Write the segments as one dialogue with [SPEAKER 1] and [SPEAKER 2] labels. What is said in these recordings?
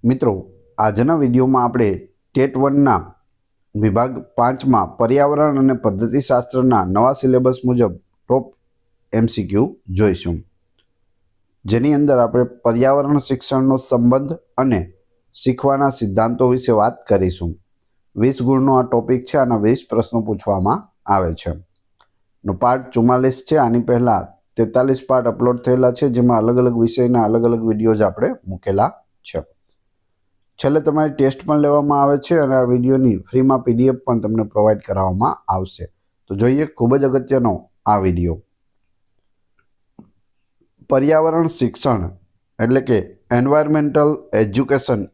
[SPEAKER 1] મિત્રો, આજના વિડીયોમાં આપણે ટેટ 1ના વિભાગ 5માં પર્યાવરણ અને પદ્ધતિશાસ્ત્રના નવા સિલેબસ મુજબ ટોપ એમસીક્યુ જોઈશું, જેની અંદર આપણે પર્યાવરણ શિક્ષણનો સંબંધ અને શીખવાના સિદ્ધાંતો વિશે વાત કરીશું। 20 ગુણનો આ ટોપિક છે અને 20 પ્રશ્નો પૂછવામાં આવે છે। પાર્ટ 44 છે। આની પહેલા 43 પાર્ટ અપલોડ થયેલા છે, જેમાં અલગ અલગ વિષયના અલગ અલગ વિડીયોઝ આપણે મૂકેલા છે। છેલ્લે તમારી ટેસ્ટ પણ લેવામાં આવે છે અને આ વિડીયોની ફ્રીમાં પીડીએફ પણ તમને પ્રોવાઈડ કરાવવામાં આવશે। તો જોઈએ ખૂબ જ અગત્યનો આ વિડીયો। પર્યાવરણ શિક્ષણ એટલે કે એન્વાયરમેન્ટલ એજ્યુકેશન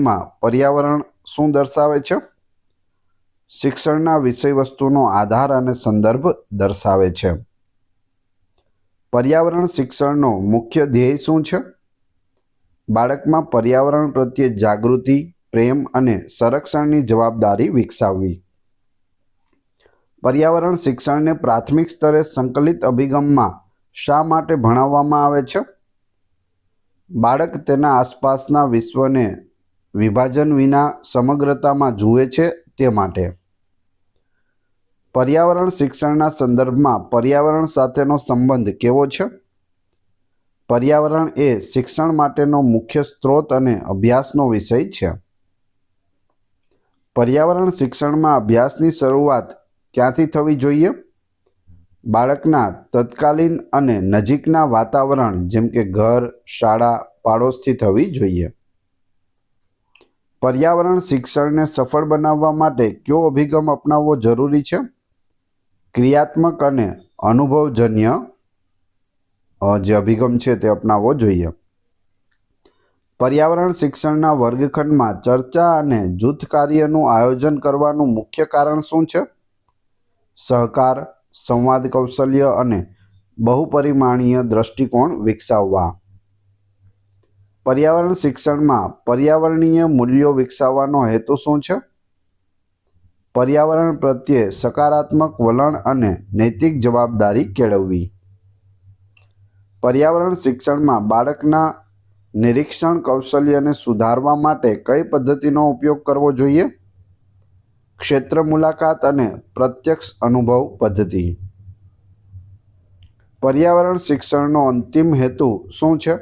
[SPEAKER 1] માં પર્યાવરણ શું દર્શાવે છે? શિક્ષણના વિષય વસ્તુનો આધાર અને સંદર્ભ દર્શાવે છે। પર્યાવરણ શિક્ષણનો મુખ્ય ધ્યેય શું છે? બાળકમાં પર્યાવરણ પ્રત્યે જાગૃતિ, પ્રેમ અને સંરક્ષણની જવાબદારી વિકસાવવી। પર્યાવરણ શિક્ષણને પ્રાથમિક સ્તરે સંકલિત અભિગમમાં શા માટે ભણાવવામાં આવે છે? બાળક તેના આસપાસના વિશ્વને વિભાજન વિના સમગ્રતામાં જુએ છે તે માટે। પર્યાવરણ શિક્ષણના સંદર્ભમાં પર્યાવરણ સાથેનો સંબંધ કેવો છે? પર્યાવરણ એ શિક્ષણ માટેનો મુખ્ય સ્ત્રોત અને અભ્યાસનો વિષય છે। પર્યાવરણ શિક્ષણમાં અભ્યાસની શરૂઆત ક્યાંથી થવી જોઈએ? બાળકના તત્કાલીન અને નજીકના વાતાવરણ જેમ કે ઘર, શાળા, પાડોશથી થવી જોઈએ। પર્યાવરણ શિક્ષણને સફળ બનાવવા માટે કયો અભિગમ અપનાવવો જરૂરી છે? ક્રિયાત્મક અને અનુભવજન્ય જે અભિગમ છે તે અપનાવવો જોઈએ। પર્યાવરણ શિક્ષણના વર્ગખંડમાં ચર્ચા અને જૂથ કાર્યનું આયોજન કરવાનું મુખ્ય કારણ શું છે? સહકાર, સંવાદ કૌશલ્ય અને બહુપરિમાણીય દ્રષ્ટિકોણ વિકસાવવા। પર્યાવરણ શિક્ષણમાં પર્યાવરણીય મૂલ્યો વિકસાવવાનો હેતુ શું છે? પર્યાવરણ પ્રત્યે સકારાત્મક વલણ અને નૈતિક જવાબદારી કેળવવી। પર્યાવરણ શિક્ષણમાં બાળકના નિરીક્ષણ કૌશલ્યને સુધારવા માટે કઈ પદ્ધતિનો ઉપયોગ કરવો જોઈએ? ક્ષેત્ર મુલાકાત અને પ્રત્યક્ષ અનુભવ પદ્ધતિ। પર્યાવરણ શિક્ષણનો અંતિમ હેતુ શું છે?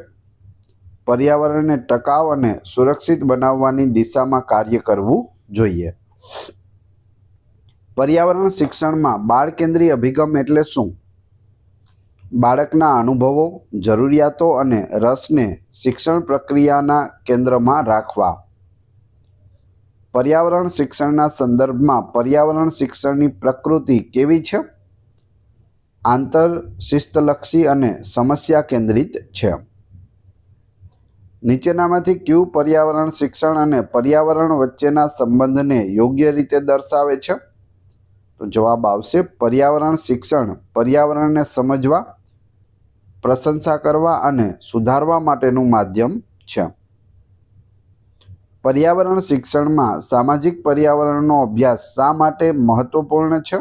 [SPEAKER 1] પર્યાવરણને ટકાઉ અને સુરક્ષિત બનાવવાની દિશામાં કાર્ય કરવું જોઈએ। પર્યાવરણ શિક્ષણમાં બાળ કેન્દ્રીય અભિગમ એટલે શું? બાળકના અનુભવો, જરૂરિયાતો અને રસને શિક્ષણ પ્રક્રિયાના કેન્દ્રમાં રાખવા। પર્યાવરણ શિક્ષણના સંદર્ભમાં પર્યાવરણ શિક્ષણની પ્રકૃતિ કેવી છે? આંતરશિસ્તલક્ષી અને સમસ્યા કેન્દ્રિત છે। નીચેનામાંથી કયું પર્યાવરણ શિક્ષણ અને પર્યાવરણ વચ્ચેના સંબંધને યોગ્ય રીતે દર્શાવે છે? તો જવાબ આવશે પર્યાવરણ શિક્ષણ પર્યાવરણને સમજવા, પ્રશંસા કરવા અને સુધારવા માટેનું માધ્યમ છે। પર્યાવરણ શિક્ષણમાં સામાજિક પર્યાવરણનો અભ્યાસ શા માટે મહત્વપૂર્ણ છે?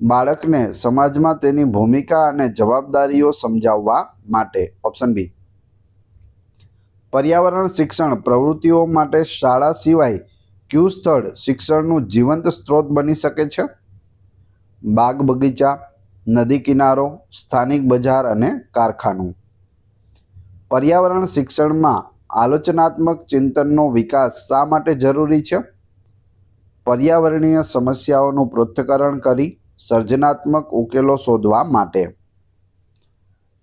[SPEAKER 1] બાળકને સમાજમાં તેની ભૂમિકા અને જવાબદારીઓ સમજાવવા માટે। Option B. પર્યાવરણ શિક્ષણ પ્રવૃત્તિઓ માટે શાળા સિવાય કયું સ્થળ શિક્ષણનું જીવંત સ્ત્રોત બની શકે છે? બાગ બગીચા, નદી કિનારો, સ્થાનિક બજાર અને કારખાનું। પર્યાવરણ શિક્ષણમાં આલોચનાત્મક ચિંતનનો વિકાસ શા માટે જરૂરી છે? પર્યાવરણીય સમસ્યાઓનું પૃથ્થકરણ કરી સર્જનાત્મક ઉકેલો શોધવા માટે।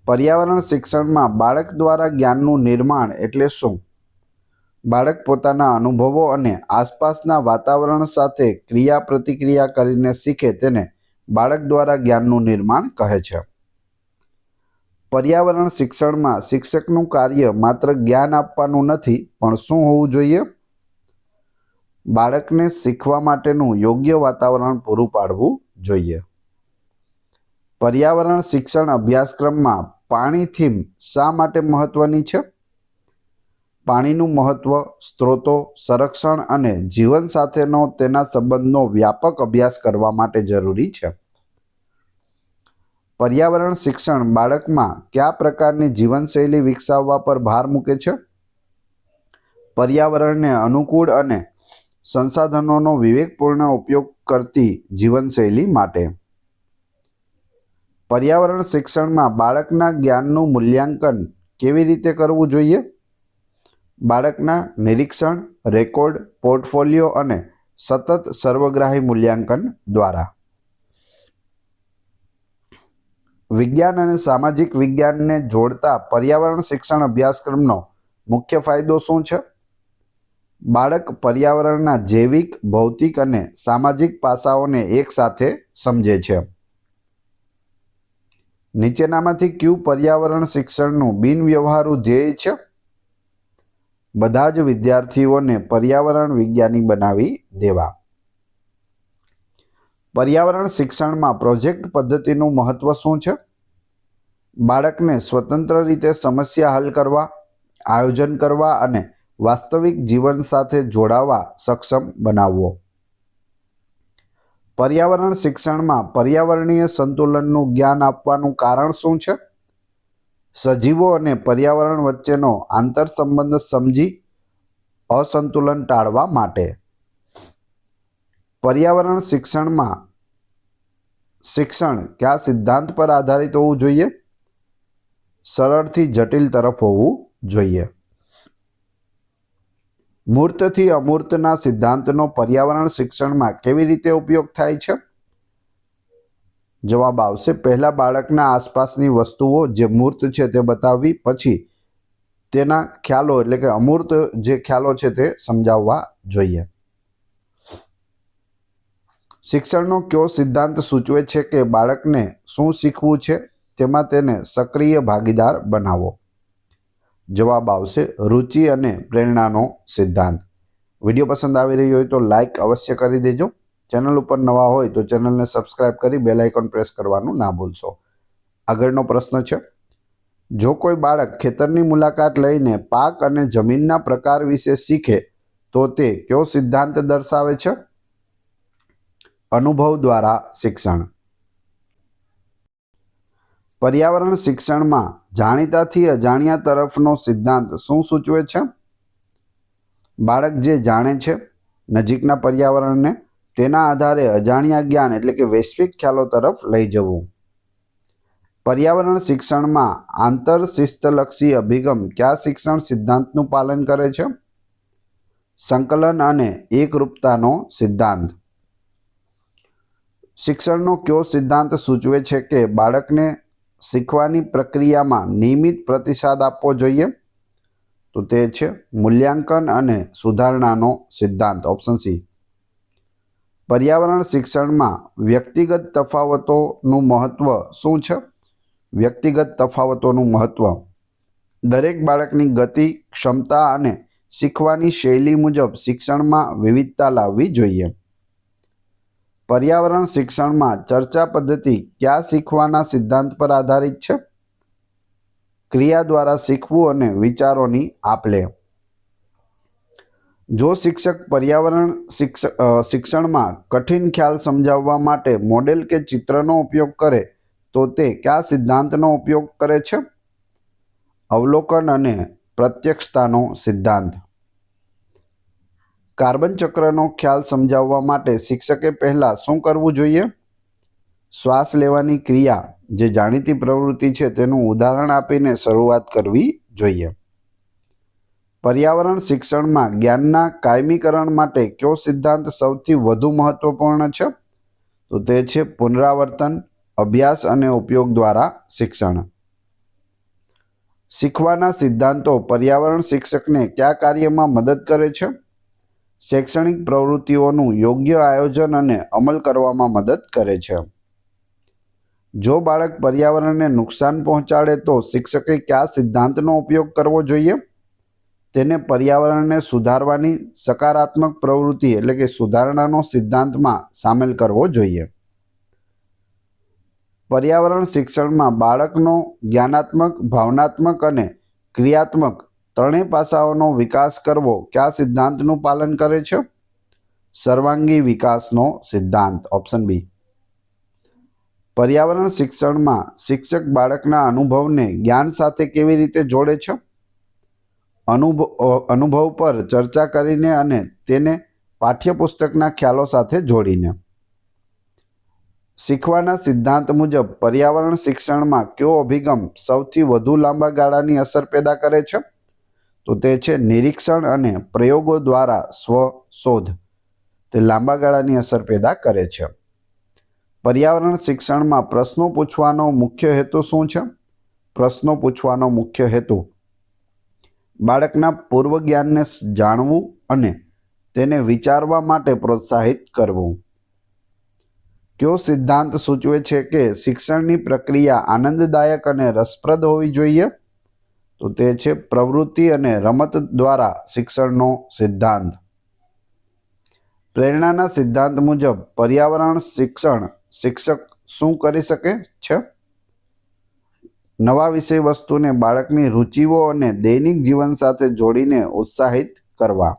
[SPEAKER 1] પર્યાવરણ શિક્ષણમાં બાળક દ્વારા જ્ઞાનનું નિર્માણ એટલે શું? બાળક પોતાના અનુભવો અને આસપાસના વાતાવરણ સાથે ક્રિયા પ્રતિક્રિયા કરીને શીખે તેને બાળક દ્વારા જ્ઞાનનું નિર્માણ કહે છે। પર્યાવરણ શિક્ષણમાં શિક્ષકનું કાર્ય માત્ર જ્ઞાન આપવાનું નથી, પણ શું હોવું જોઈએ? બાળકને શીખવા માટેનું યોગ્ય વાતાવરણ પૂરું પાડવું જોઈએ। પર્યાવરણ શિક્ષણ અભ્યાસક્રમમાં પાણી થીમ શા માટે મહત્વની છે? પાણીનું મહત્વ, સ્ત્રોતો, સંરક્ષણ અને જીવન સાથેનો તેના સંબંધનો વ્યાપક અભ્યાસ કરવા માટે જરૂરી છે। પર્યાવરણ શિક્ષણ બાળકમાં કયા પ્રકારની જીવનશૈલી વિકસાવવા પર ભાર મૂકે છે? પર્યાવરણને અનુકૂળ અને સંસાધનોનો વિવેકપૂર્ણ ઉપયોગ કરતી જીવનશૈલી માટે. પર્યાવરણ શિક્ષણમાં બાળકના જ્ઞાનનું મૂલ્યાંકન કેવી રીતે કરવું જોઈએ? બાળકના નિરીક્ષણ, રેકોર્ડ, પોર્ટફોલિયો અને સતત સર્વગ્રાહી મૂલ્યાંકન દ્વારા. વિજ્ઞાન અને સામાજિક વિજ્ઞાનને જોડતા પર્યાવરણ શિક્ષણ અભ્યાસક્રમનો મુખ્ય ફાયદો શું છે? બાળક પર્યાવરણના જૈવિક, ભૌતિક અને સામાજિક પાસાઓને એકસાથે સમજે છે. નીચેનામાંથી કયું પર્યાવરણ શિક્ષણનું બિનવ્યવહારુ ધ્યેય છે? બધા જ વિદ્યાર્થીઓને પર્યાવરણ વિજ્ઞાની બનાવી દેવા. પર્યાવરણ શિક્ષણમાં પ્રોજેક્ટ પદ્ધતિનું મહત્વ શું છે? બાળકને સ્વતંત્ર રીતે સમસ્યા હલ કરવા, આયોજન કરવા અને વાસ્તવિક જીવન સાથે જોડાવા સક્ષમ બનાવવો. પર્યાવરણ શિક્ષણમાં પર્યાવરણીય સંતુલનનું જ્ઞાન આપવાનું કારણ શું છે? સજીવો અને પર્યાવરણ વચ્ચેનો આંતરસંબંધ સમજી અસંતુલન ટાળવા માટે. પર્યાવરણ શિક્ષણ કયા સિદ્ધાંત પર આધારિત હોવું જોઈએ? સરળથી જટિલ તરફ હોવું જોઈએ. મૂર્તથી અમૂર્તના સિદ્ધાંતનો પર્યાવરણ શિક્ષણમાં કેવી રીતે ઉપયોગ થાય છે? જવાબ આવશે, પહેલા બાળકના આસપાસની વસ્તુઓ જે મૂર્ત છે તે બતાવવી, પછી તેના ખ્યાલો એટલે કે અમૂર્ત જે ખ્યાલો છે તે સમજાવવા જોઈએ. શિક્ષણનો કયો સિદ્ધાંત સૂચવે છે કે બાળકને શું શીખવું છે તેમાં તેને સક્રિય ભાગીદાર બનાવો? જવાબ આવશે, રુચિ અને પ્રેરણાનો સિદ્ધાંત. વિડીયો પસંદ આવી રહ્યો હોય તો લાઈક અવશ્ય કરી દેજો. ચેનલ ઉપર નવા હોય તો ચેનલને સબસ્ક્રાઇબ કરી બેલ આઇકોન પ્રેસ કરવાનું ના ભૂલશો. આગળનો પ્રશ્ન છે, જો કોઈ બાળક ખેતરની મુલાકાત લઈને પાક અને જમીનના પ્રકાર વિશે શીખે તો તે કયો સિદ્ધાંત દર્શાવે છે? અનુભવ દ્વારા શિક્ષણ. પર્યાવરણ શિક્ષણમાં જાણીતાથી અજાણ્યા તરફનો સિદ્ધાંત શું સૂચવે છે? બાળક જે જાણે છે નજીકના પર્યાવરણને તેના આધારે અજાણ્યા જ્ઞાન એટલે કે વૈશ્વિક ખ્યાલો તરફ લઈ જવું. પર્યાવરણ શિક્ષણમાં આંતરશિસ્તલક્ષી અભિગમ કયા શિક્ષણ સિદ્ધાંતનું પાલન કરે છે? સંકલન અને એકરૂપતાનો સિદ્ધાંત. શિક્ષણનો કયો સિદ્ધાંત સૂચવે છે કે બાળકને શીખવાની પ્રક્રિયામાં નિયમિત પ્રતિસાદ આપવો જોઈએ? તો તે છે મૂલ્યાંકન અને સુધારણાનો સિદ્ધાંત, ઓપ્શન સી. પર્યાવરણ શિક્ષણમાં વ્યક્તિગત તફાવતોનું મહત્વ શું છે? વ્યક્તિગત તફાવતોનું મહત્વ. દરેક બાળકની ગતિ, ક્ષમતા અને શીખવાની શૈલી મુજબ શિક્ષણમાં વિવિધતા લાવવી જોઈએ. પર્યાવરણ શિક્ષણમાં ચર્ચા પદ્ધતિ કયા શીખવાના સિદ્ધાંત પર આધારિત છે? ક્રિયા દ્વારા શીખવું અને વિચારોની આપ-લે. જો શિક્ષક પર્યાવરણ શિક્ષણમાં કઠિન ખ્યાલ સમજાવવા માટે મોડેલ કે ચિત્રનો ઉપયોગ કરે તો તે કયા સિદ્ધાંતનો ઉપયોગ કરે છે? અવલોકન અને પ્રત્યક્ષતાનો સિદ્ધાંત. કાર્બન ચક્રનો ખ્યાલ સમજાવવા માટે શિક્ષકે પહેલાં શું કરવું જોઈએ? શ્વાસ લેવાની ક્રિયા જે જાણીતી પ્રવૃત્તિ છે તેનું ઉદાહરણ આપીને શરૂઆત કરવી જોઈએ. પર્યાવરણ શિક્ષણમાં જ્ઞાનના કાયમીકરણ માટે કયો સિદ્ધાંત સૌથી વધુ મહત્વપૂર્ણ છે? તો તે છે પુનરાવર્તન, અભ્યાસ અને ઉપયોગ દ્વારા શિક્ષણ. શીખવાના સિદ્ધાંતો પર્યાવરણ શિક્ષકને કયા કાર્યમાં મદદ કરે છે? શૈક્ષણિક પ્રવૃત્તિઓનું યોગ્ય આયોજન અને અમલ કરવામાં મદદ કરે છે. જો બાળક પર્યાવરણને નુકસાન પહોંચાડે તો શિક્ષકે કયા સિદ્ધાંતનો ઉપયોગ કરવો જોઈએ? તેને પર્યાવરણને સુધારવાની સકારાત્મક પ્રવૃત્તિ એટલે કે સુધારણાનો સિદ્ધાંતમાં સામેલ કરવો જોઈએ. પર્યાવરણ શિક્ષણમાં બાળકનો જ્ઞાનાત્મક, ભાવનાત્મક અને ક્રિયાત્મક ત્રણેય પાસાઓનો વિકાસ કરવો કયા સિદ્ધાંતનું પાલન કરે છે? સર્વાંગી વિકાસનો સિદ્ધાંત, ઓપ્શન બી. પર્યાવરણ શિક્ષણમાં શિક્ષક બાળકના અનુભવને જ્ઞાન સાથે કેવી રીતે જોડે છે? અનુભવ પર ચર્ચા કરીને અને તેને પાઠ્યપુસ્તકના ખ્યાલો સાથે જોડીને. શીખવાના સિદ્ધાંત મુજબ પર્યાવરણ શિક્ષણમાં કયો અભિગમ સૌથી વધુ લાંબા ગાળાની અસર પેદા કરે છે? તો તે છે નિરીક્ષણ અને પ્રયોગો દ્વારા સ્વશોધ. તે લાંબા ગાળાની અસર પેદા કરે છે. પર્યાવરણ શિક્ષણમાં પ્રશ્નો પૂછવાનો મુખ્ય હેતુ શું છે? પ્રશ્નો પૂછવાનો મુખ્ય હેતુ બાળકના પૂર્વ જ્ઞાનને જાણવું અને તેને વિચારવા માટે પ્રોત્સાહિત કરવું. કયો સિદ્ધાંત સૂચવે છે કે શિક્ષણની પ્રક્રિયા આનંદદાયક અને રસપ્રદ હોવી જોઈએ? તો તે છે પ્રવૃત્તિ અને રમત દ્વારા શિક્ષણનો સિદ્ધાંત. પ્રેરણાના સિદ્ધાંત મુજબ પર્યાવરણ શિક્ષક શું કરી શકે છે? નવા વિષય વસ્તુને બાળકની રુચિઓ અને દૈનિક જીવન સાથે જોડીને ઉત્સાહિત કરવા.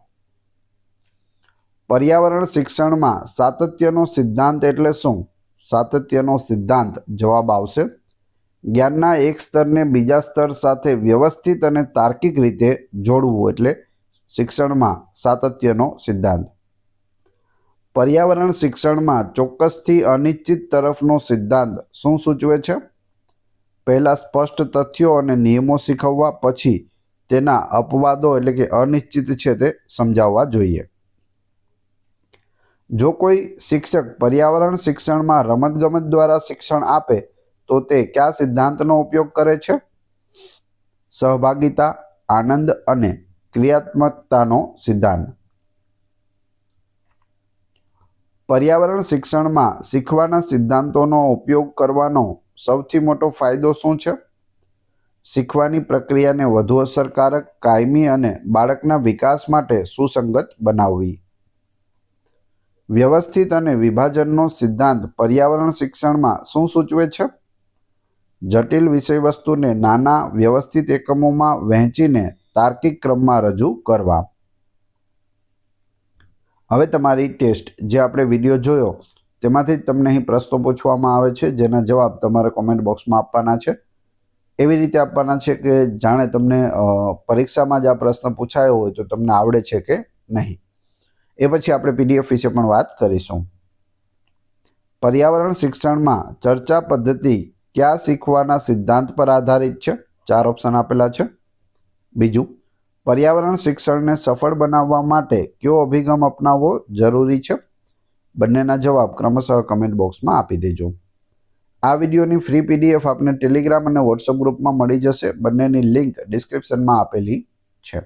[SPEAKER 1] પર્યાવરણ શિક્ષણમાં સાતત્યનો સિદ્ધાંત એટલે શું? સાતત્યનો સિદ્ધાંત જવાબ આવશે જ્ઞાનના એક સ્તરને બીજા સ્તર સાથે વ્યવસ્થિત અને તાર્કિક રીતે જોડવું એટલે શિક્ષણમાં સાતત્યનો સિદ્ધાંત. પર્યાવરણ શિક્ષણમાં ચોક્કસથી અનિશ્ચિત તરફનો સિદ્ધાંત શું સૂચવે છે? પહેલા સ્પષ્ટ તથ્યો અને નિયમો શીખવવા, પછી તેના અપવાદો એટલે કે અનિશ્ચિત છે તે સમજાવવા જોઈએ. જો કોઈ શિક્ષક પર્યાવરણ શિક્ષણમાં રમતગમત દ્વારા શિક્ષણ આપે તો તે કયા સિદ્ધાંતનો ઉપયોગ કરે છે? સહભાગિતા, આનંદ અને ક્રિયાત્મકતાનો સિદ્ધાંત. પર્યાવરણ શિક્ષણમાં શીખવાના સિદ્ધાંતોનો ઉપયોગ કરવાનો સૌથી મોટો ફાયદો શું છે? શીખવાની પ્રક્રિયાને વધુ અસરકારક, કાયમી અને બાળકના વિકાસ માટે સુસંગત બનાવવી. વ્યવસ્થિત અને વિભાજનનો સિદ્ધાંત પર્યાવરણ શિક્ષણમાં શું સૂચવે છે? જટિલ વિષયવસ્તુને નાના વ્યવસ્થિત એકમોમાં વહેંચીને તાર્કિક ક્રમમાં રજૂ કરવા. હવે તમારી ટેસ્ટ જે આપણે વિડીયો જોયો તેમાંથી તમને અહીં પ્રશ્નો પૂછવામાં આવે છે જેના જવાબ તમારે કોમેન્ટ બોક્સમાં આપવાના છે. એવી રીતે આપવાના છે કે જાણે તમને પરીક્ષામાં જ આ પ્રશ્ન પૂછાયો હોય તો તમને આવડે છે કે નહીં. એ પછી આપણે પીડીએફ વિશે પણ વાત કરીશું. પર્યાવરણ શિક્ષણમાં ચર્ચા પદ્ધતિ કયા શીખવાના સિદ્ધાંત પર આધારિત છે? 4 ઓપ્શન આપેલા છે. બીજું, પર્યાવરણ શિક્ષણને સફળ બનાવવા માટે કયો અભિગમ અપનાવવો જરૂરી છે? બંનેના જવાબ ક્રમશઃ કમેન્ટ બોક્સમાં આપી દેજો. આ વિડીયોની ફ્રી પીડીએફ આપને ટેલિગ્રામ અને વોટ્સઅપ ગ્રુપમાં મળી જશે. બંનેની લિંક ડિસ્ક્રિપ્શનમાં આપેલી છે.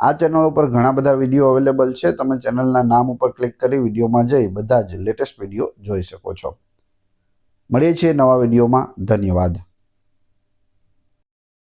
[SPEAKER 1] આ ચેનલ ઉપર ઘણા બધા વિડીયો અવેલેબલ છે. તમે ચેનલના નામ ઉપર ક્લિક કરી વિડીયોમાં જઈ બધા જ લેટેસ્ટ વિડીયો જોઈ શકો છો. મળીએ છીએ નવા વિડીયોમાં. ધન્યવાદ.